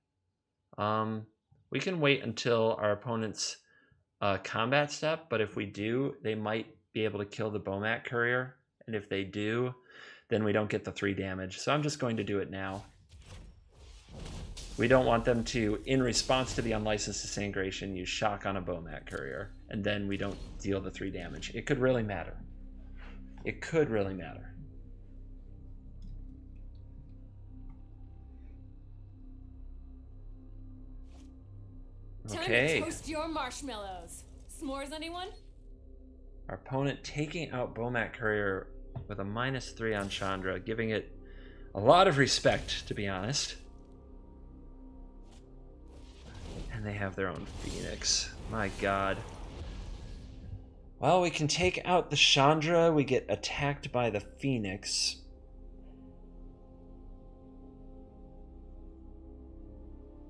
We can wait until our opponent's combat step, but if we do, they might be able to kill the Bomat Courier. And if they do, then we don't get the 3 damage. So I'm just going to do it now. We don't want them to, in response to the Unlicensed Disintegration, use Shock on a Bomat Courier, and then we don't deal the 3 damage. It could really matter. It could really matter. Okay. Time to toast your marshmallows. S'mores, anyone? Our opponent taking out Bomat Courier with a -3 on Chandra, giving it a lot of respect, to be honest. And they have their own Phoenix. My god. Well, we can take out the Chandra. We get attacked by the Phoenix.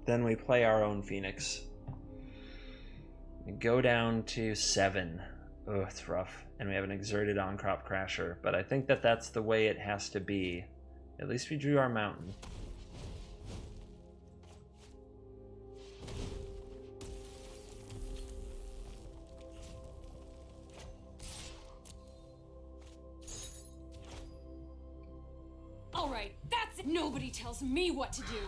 Then we play our own Phoenix. We go down to 7. Oh, it's rough. And we have an exerted Ahn-Crop Crasher. But I think that that's the way it has to be. At least we drew our mountain. Alright, that's it. Nobody tells me what to do.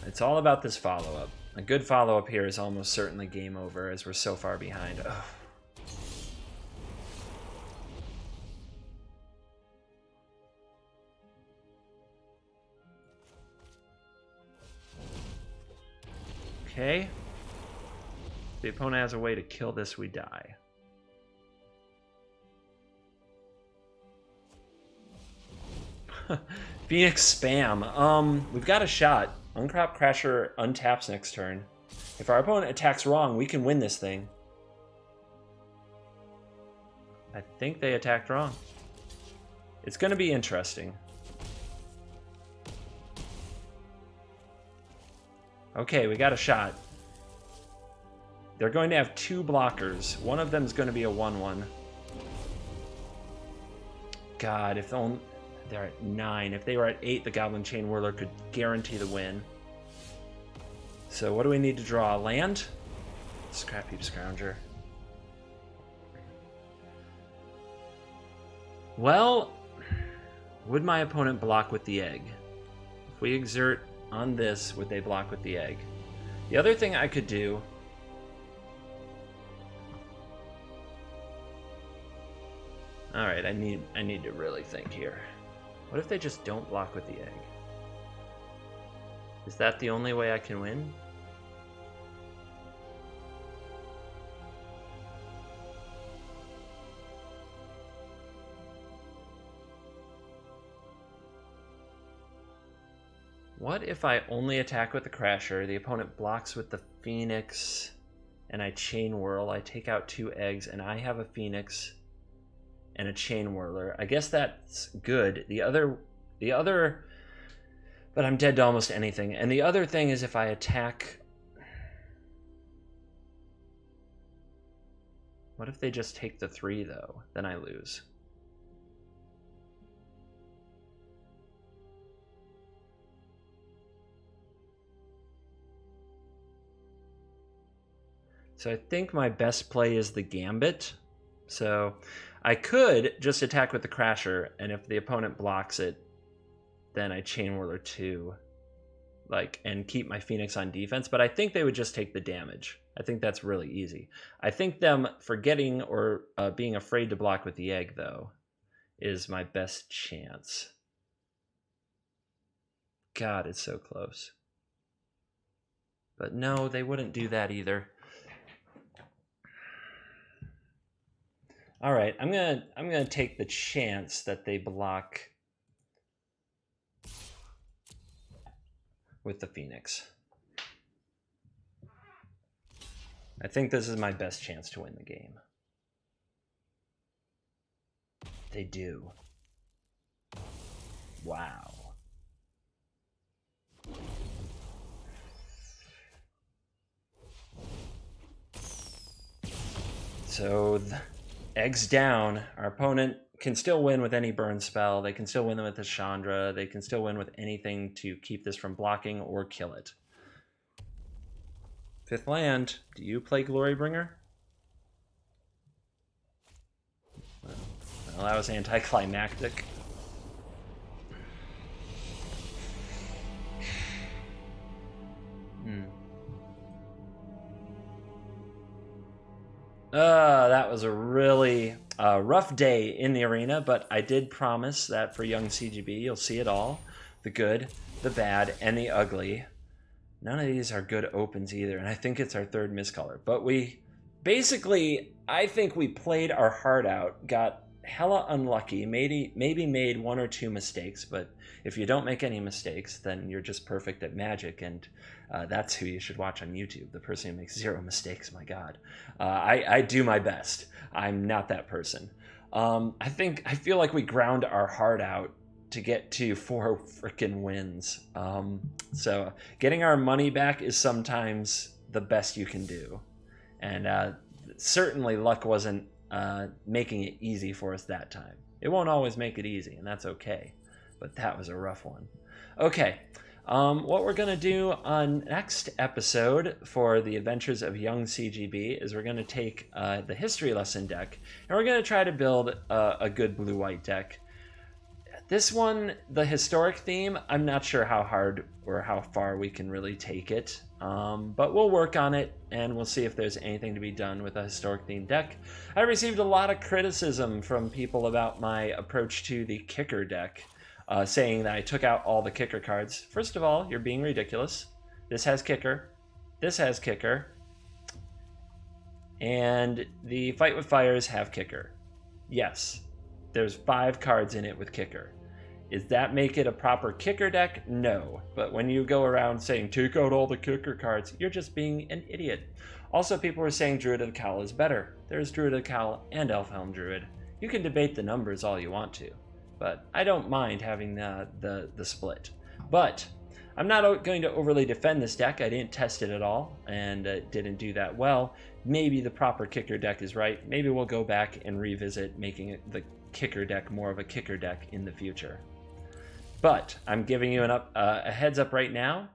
It's all about this follow-up. A good follow-up here is almost certainly game over as we're so far behind. Ugh. Okay. If the opponent has a way to kill this, we die. Phoenix spam. We've got a shot. Ahn-Crop Crasher untaps next turn. If our opponent attacks wrong, we can win this thing. I think they attacked wrong. It's going to be interesting. Okay, we got a shot. They're going to have 2 blockers. One of them is going to be a 1/1. God, if only... They're at 9. If they were at 8, the Goblin Chainwhirler could guarantee the win. So what do we need to draw? Land? Scrapheap Scrounger. Well, would my opponent block with the egg? If we exert on this, would they block with the egg? The other thing I could do... Alright, I need to really think here. What if they just don't block with the egg? Is that the only way I can win? What if I only attack with the Crasher, the opponent blocks with the Phoenix, and I Chain Whirl, I take out 2 eggs, and I have a Phoenix and a Chainwhirler. I guess that's good. The other, but I'm dead to almost anything. And the other thing is if I attack, what if they just take the 3 though? Then I lose. So I think my best play is the Gambit. So I could just attack with the Crasher, and if the opponent blocks it, then I Chainwhirler 2, and keep my Phoenix on defense. But I think they would just take the damage. I think that's really easy. I think them forgetting or being afraid to block with the egg, though, is my best chance. God, it's so close. But no, they wouldn't do that either. All right, I'm gonna take the chance that they block with the Phoenix. I think this is my best chance to win the game. They do. Wow. So, eggs down. Our opponent can still win with any burn spell. They can still win with the Chandra. They can still win with anything to keep this from blocking or kill it. Fifth land. Do you play Glorybringer? Well, that was anticlimactic. That was a really rough day in the arena, but I did promise that for young CGB, you'll see it all. The good, the bad, and the ugly. None of these are good opens either, and I think it's our third miscolor. But we basically, I think we played our heart out, got hella unlucky, maybe made one or two mistakes, but if you don't make any mistakes, then you're just perfect at Magic, and that's who you should watch on YouTube, the person who makes 0 mistakes, my God. I do my best. I'm not that person. I feel like we ground our heart out to get to 4 freaking wins. So getting our money back is sometimes the best you can do. And certainly luck wasn't making it easy for us that time. It won't always make it easy, and that's okay. But that was a rough one. Okay, what we're going to do on next episode for the Adventures of Young CGB is we're going to take the History Lesson deck, and we're going to try to build a good blue-white deck. This one, the historic theme, I'm not sure how hard or how far we can really take it, but we'll work on it, and we'll see if there's anything to be done with a historic themed deck. I received a lot of criticism from people about my approach to the kicker deck, saying that I took out all the kicker cards. First of all, you're being ridiculous. This has kicker, this has kicker, and the Fight with Fires have kicker. Yes, there's 5 cards in it with kicker. Does that make it a proper kicker deck? No. But when you go around saying, take out all the kicker cards, you're just being an idiot. Also, people were saying Druid of the Cowl is better. There's Druid of the Cowl and Elfhelm Druid. You can debate the numbers all you want to, but I don't mind having the split. But I'm not going to overly defend this deck. I didn't test it at all, and it didn't do that well. Maybe the proper kicker deck is right. Maybe we'll go back and revisit making it the kicker deck more of a kicker deck in the future. But I'm giving you a heads up right now.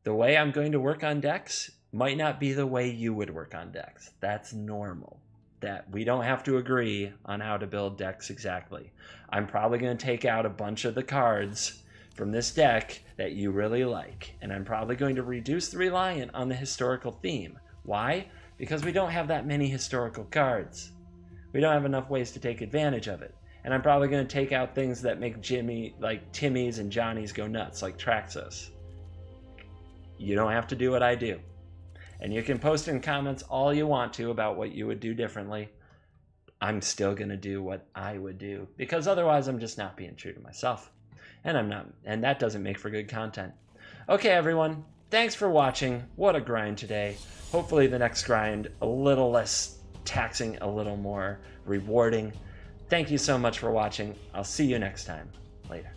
The way I'm going to work on decks might not be the way you would work on decks. That's normal. That we don't have to agree on how to build decks exactly. I'm probably going to take out a bunch of the cards from this deck that you really like, and I'm probably going to reduce the reliance on the historical theme. Why? Because we don't have that many historical cards. We don't have enough ways to take advantage of it. And I'm probably going to take out things that make Timmy's and Johnny's go nuts, like Traxos. You don't have to do what I do. And you can post in comments all you want to about what you would do differently. I'm still going to do what I would do, because otherwise I'm just not being true to myself. And that doesn't make for good content. Okay, everyone. Thanks for watching. What a grind today. Hopefully the next grind a little less taxing, a little more rewarding. Thank you so much for watching. I'll see you next time. Later.